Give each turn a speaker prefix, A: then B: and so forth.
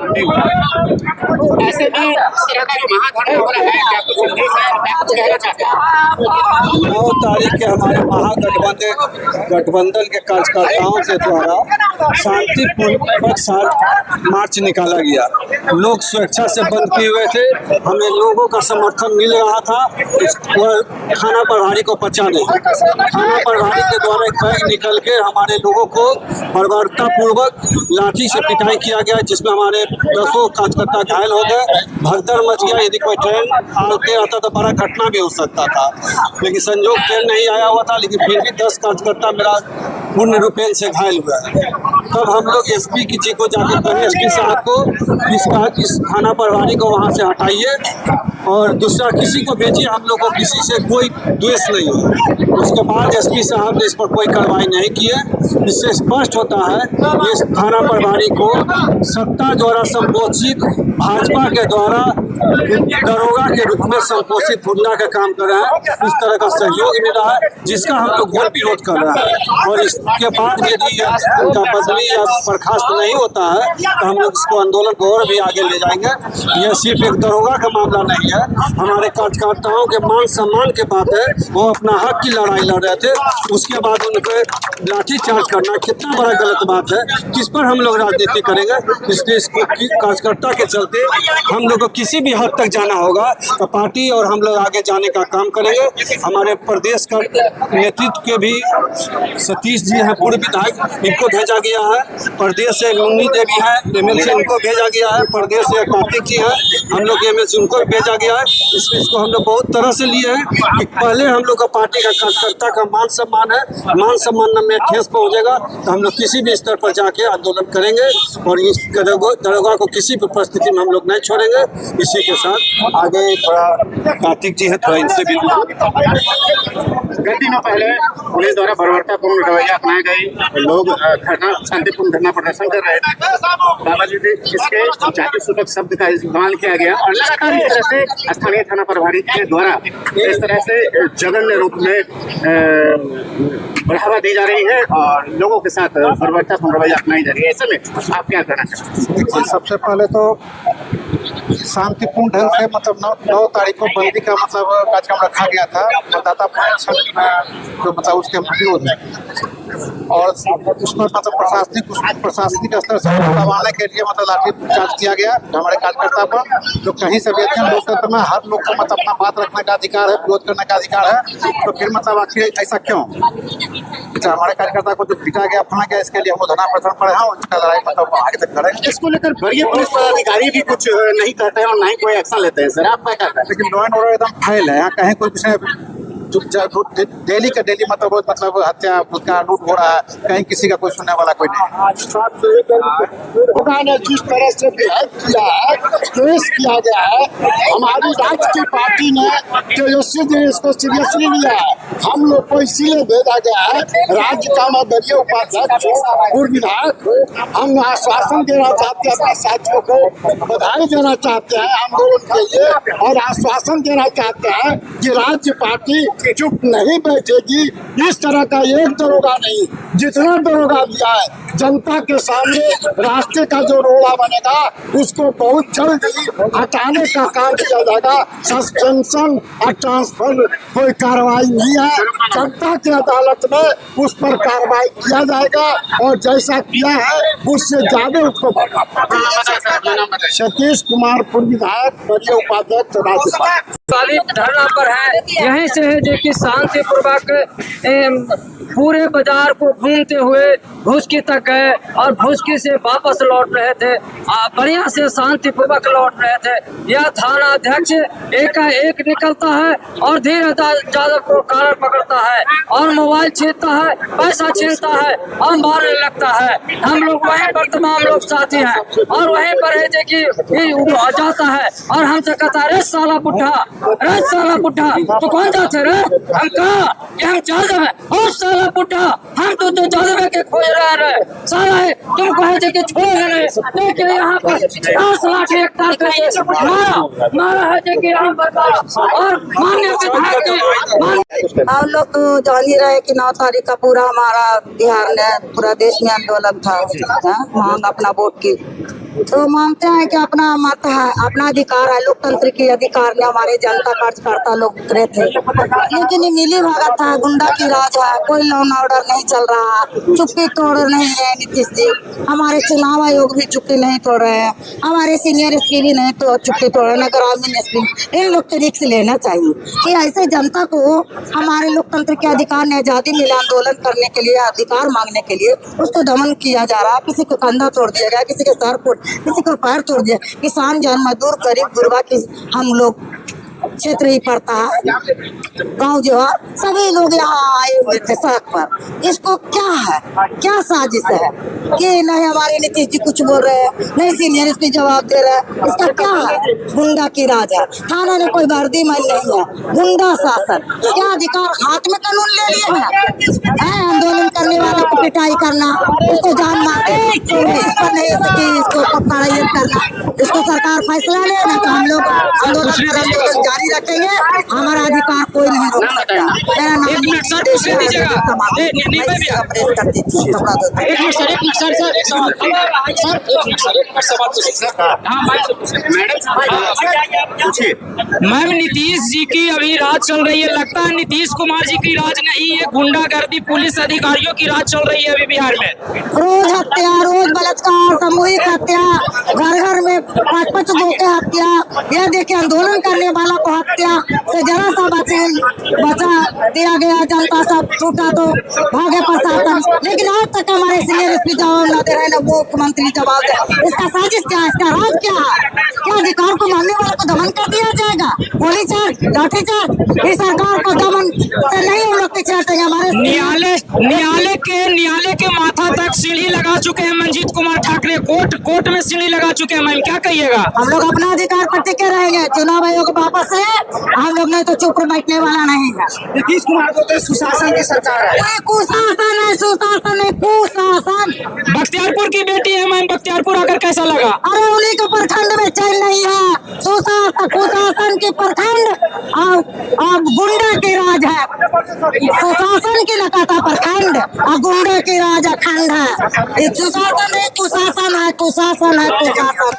A: बंदी हुआ है। ऐसे में इस तरह का जो महाधरना हो रहा है, क्या कुछ संदेश है, क्या कुछ कहना चाहते हैं?
B: 9 तारीख के हमारे गठबंधन के कार्यकर्ताओं के द्वारा शांतिपूर्वक मार्च निकाला गया। लोग स्वेच्छा से बंद किए हुए थे, हमें लोगों का समर्थन मिल रहा था। वह थाना प्रभारी को पहचाने, थाना प्रभारी के द्वारा एक बैग निकल के हमारे लोगों को बर्बरतापूर्वक लाठी से पिटाई किया गया, जिसमें हमारे 10 कार्यकर्ता घायल हो गए। भगदड़ मच गया। यदि कोई ट्रेन आते आता तो बड़ा घटना भी हो सकता था, लेकिन संजोग ट्रेन नहीं आया हुआ था, लेकिन फिर भी 10 कार्यकर्ता मेरा पूर्ण रूपेण से घायल हुआ है। तब हम लोग एसपी जी को जाकर कहे, एसपी साहब को इस थाना प्रभारी को वहाँ से हटाइए और दूसरा किसी को भेजिए, हम लोग को किसी से कोई द्वेष नहीं है। उसके बाद एसपी साहब ने इस पर कोई कार्रवाई नहीं की है। इससे स्पष्ट होता है इस थाना प्रभारी को सत्ता द्वारा संपोषित भाजपा के द्वारा दरोगा के रूप में संपोषित भूलना का काम कर रहा है। इस तरह का सहयोग मिला है, जिसका हम लोग घोर विरोध कर रहे हैं। और इसके बाद यदि उनका बदली या बर्खास्त नहीं होता है तो हम लोग इसको आंदोलन को और भी आगे ले जाएंगे। यह सिर्फ एक दरोगा का मामला नहीं है, हमारे कार्यकर्ताओं के मान सम्मान के बात है। वो अपना हक की लड़ाई लड़ रहे थे, उसके बाद उनको लाठीचार्ज करना कितना बड़ा गलत बात है। किस पर हम लोग राजनीति करेंगे? इसलिए इसको कार्यकर्ता के चलते हम लोग को किसी भी हद तक जाना होगा तो पार्टी और हम लोग आगे जाने का काम करेंगे। हमारे प्रदेश का नेतृत्व के भी सतीश जी हैं, पूर्व विधायक, इनको भेजा गया है। प्रदेश से मुन्नी देवी है, एमएलसी, उनको भेजा गया है। प्रदेश से कार्तिक जी हैं, हम लोग एमएलसी, उनको भी भेजा गया है। इसको हम लोग बहुत तरह से लिए हैं कि पहले हम लोग का पार्टी का कार्यकर्ता का मान सम्मान है, मान सम्मान में ठेस पहुंचेगा तो हम लोग किसी भी स्तर पर जाके आंदोलन करेंगे और इस दरोगा को किसी भी परिस्थिति में हम लोग नहीं छोड़ेंगे। इसी के साथ आगे थोड़ा कार्तिक जी है, थोड़ा इनसे भी।
A: कई दिनों पहले पुलिस द्वारा बर्बरतापूर्ण रवैया अपनाए गए, लोग शांतिपूर्ण धरना प्रदर्शन कर रहे थे, बावजूद इसके जाति सूचक शब्द का इस्तेमाल किया गया और लगातार इस तरह से स्थानीय थाना प्रभारी के द्वारा इस तरह से जघन्य रूप में बढ़ावा दी जा रही है और लोगों के साथ बर्बरतापूर्ण रवैया अपनाई जा रही है। ऐसे में आप क्या करना चाहते हैं?
C: सबसे पहले तो शांतिपूर्ण ढंग से मतलब 9 तारीख को बंदी का मतलब कार्यक्रम रखा गया था मतदाता जो मतलब उसके विरोध में, और उसमें मतलब प्रशासनिक स्तर से दबाने के लिए मतलब लाठीचार्ज किया गया हमारे कार्यकर्ता पर। जो कहीं से भी अच्छे लोकतंत्र में हर लोग को मतलब अपना बात रखने का अधिकार है, विरोध करने का अधिकार है, तो फिर मतलब आखिर ऐसा क्यों? हमारे कार्यकर्ता को जो पीटा गया, अपना गया, इसके लिए हम धरना प्रदर्शन पड़े हैं और इसका लड़ाई मतलब आगे तक करेंगे।
A: इसको लेकर वरीय पुलिस पदाधिकारी भी कुछ नहीं करते हैं और ना ही कोई एक्शन लेते हैं। सर, आप क्या करते हैं?
C: लेकिन लॉ एंड ऑर्डर एकदम फाइल है, यहाँ कहीं कोई कुछ नहीं। डेली का डेली मतलब हत्या का लूट हो रहा है, कहीं किसी का कोई सुनने वाला कोई नहीं।
D: उन्होंने जिस तरह से बिहेव किया है, केस किया गया है, हमारी राज्य की पार्टी ने तेजस्वी जी इसको सीरियसली लिया है। हम लोग को इसीलिए भेजा गया है, राज्य का वरीय उपाध्यक्ष पूर्व विधायक, हम आश्वासन देना चाहते हैं अपने साथियों को, बधाई देना चाहते हैं आंदोलन के लिए और आश्वासन देना चाहते हैं कि राज्य पार्टी चुप नहीं बैठेगी। इस तरह का एक दरोगा नहीं, जितना दरोगा दिया है जनता के सामने रास्ते का जो रोड़ा बनेगा उसको बहुत जल्द ही हटाने का काम किया जाएगा। सस्पेंशन और ट्रांसफर कोई कार्रवाई नहीं है, जनता की अदालत में उस पर कार्रवाई किया जाएगा और जैसा किया है उससे ज्यादा उसको सतीश कुमार पूर्व विधायक, वरीय उपाध्यक्ष, राज्यपाल
E: धरना पर है। यहीं से है जो कि शांतिपूर्वक पूरे बाजार को घूमते हुए भुस्की तक गए और भुस्की से वापस लौट रहे थे, बढ़िया से शांतिपूर्वक लौट रहे थे। यह थाना अध्यक्ष एकाएक निकलता है और धीरे जादव को कॉलर पकड़ता है और मोबाइल छीनता है, पैसा छीनता है और मारने लगता है। हम लोग वहीं पर तमाम लोग साथी हैं और वहीं पर है कि जाता है और हमसे कहता है, साला बुढ़ा, अरे साला बुढ़ा, तो कौन जाते रे? हम कहा कि हम जादव है और साला बुढ़ा, हम तो जादव के खोज रहे साला है, तुम कहे कि छोड़े नहीं, लेकिन यहाँ पर 10 लाख हेक्टेयर मारा है कि यहाँ पर और मान्य विधायक।
F: हम लोग तो जान ही रहे कि 9 तारीख का पूरा हमारा बिहार में, पूरा देश में आंदोलन था, मांग अपना वोट की। तो मानते हैं कि अपना मत है, अपना अधिकार है, लोकतंत्र के अधिकार ने हमारे जनता कार्यकर्ता लोग उतरे थे, लेकिन ये मिली भगत था, गुंडा की राज है, कोई लॉ एंड ऑर्डर नहीं चल रहा, चुप्पी तोड़ नहीं रहे नीतीश जी, हमारे चुनाव आयोग भी चुप्पी नहीं तोड़ रहे हैं, हमारे सीनियर एसपी भी नहीं तो चुप्पी तोड़ रहे हैं, ग्रामीण एसपी। इन लोग को रिक्स लेना चाहिए कि ऐसे जनता को हमारे लोकतंत्र के अधिकार ने आजादी मिले आंदोलन करने के लिए, अधिकार मांगने के लिए उसको दमन किया जा रहा है, किसी को कंधा तोड़ दिया गया, किसी के सर फोड़, किसी को पैर तोड़ दिया, किसान जन मजदूर गरीब गुरबा की हम लोग क्षेत्र ही पड़ता है, गांव जो है सभी लोग यहाँ आए हुए थे सड़क पर। इसको क्या है, क्या साजिश है कि नहीं हमारे नीतीश जी कुछ बोल रहे हैं, नहीं सीनियर इसकी जवाब दे रहे हैं, इसका क्या है? गुंडा की राज है, थाना में कोई वर्दी मन नहीं है, गुंडा शासन, क्या अधिकार हाथ में कानून ले लिए हैं? आंदोलन करने वालों को पिटाई करना, उसको जान मारना, इस पर नहीं हो सकी, इसको पकड़ाई करना, इसको सरकार फैसला ले ना तो हम लोग आंदोलन जारी रखेंगे, हमारा अधिकार कोई नहीं रोक सकता। मेरा नाम
G: मैम, नीतीश जी की अभी राज चल रही है, लगता है नीतीश कुमार जी की राज नहीं है, गुंडागर्दी पुलिस अधिकारियों की राज चल रही है अभी बिहार में।
F: रोज हत्या, रोज बलात्कार, सामूहिक हत्या, घर घर में 5-5 गो के हत्या, यह देखिए आंदोलन करने वाला को हत्या से जरा सा बचा दिया गया, जनता सब छूटा तो भागे प्रशासन, लेकिन आज तक हमारे सीनियर एसपी जवाब न दे रहे, न मुख्यमंत्री जवाब दे। इसका साजिश क्या है, इसका राज क्या है? क्या अधिकार को मानने वाले को दमन कर दिया जाएगा? गोली चार्ज, लाठी चार्ज, इस सरकार को दमन से नहीं हम लोग पीछे हटेंगे। हमारे
G: न्यायालय के माथा तक सीढ़ी लगा चुके हैं मंजीत कुमार ठाकरे, कोर्ट में सीढ़ी लगा चुके हैं। मैम क्या कहिएगा?
F: हम लोग अपना अधिकार पर टिके रहेंगे, चुनाव आयोग वापस है, हम लोग नहीं तो चुप बैठने वाला नहीं है।
C: नीतीश कुमार को तो सुशासन की सरकार है,
F: कुशासन है, सुशासन है, कुशासन।
G: बख्तियारपुर की बेटी है मैम, बख्तियारपुर आकर कैसा लगा?
F: अरे उन्हीं के प्रखंड में चल नहीं है, सुशासन के प्रखंड और गुंडा के राज है, सुशासन की लगाता प्रखंड और गुंडा के राज अखंड है। सुशासन है, कुशासन है, कुशासन है, कुशासन।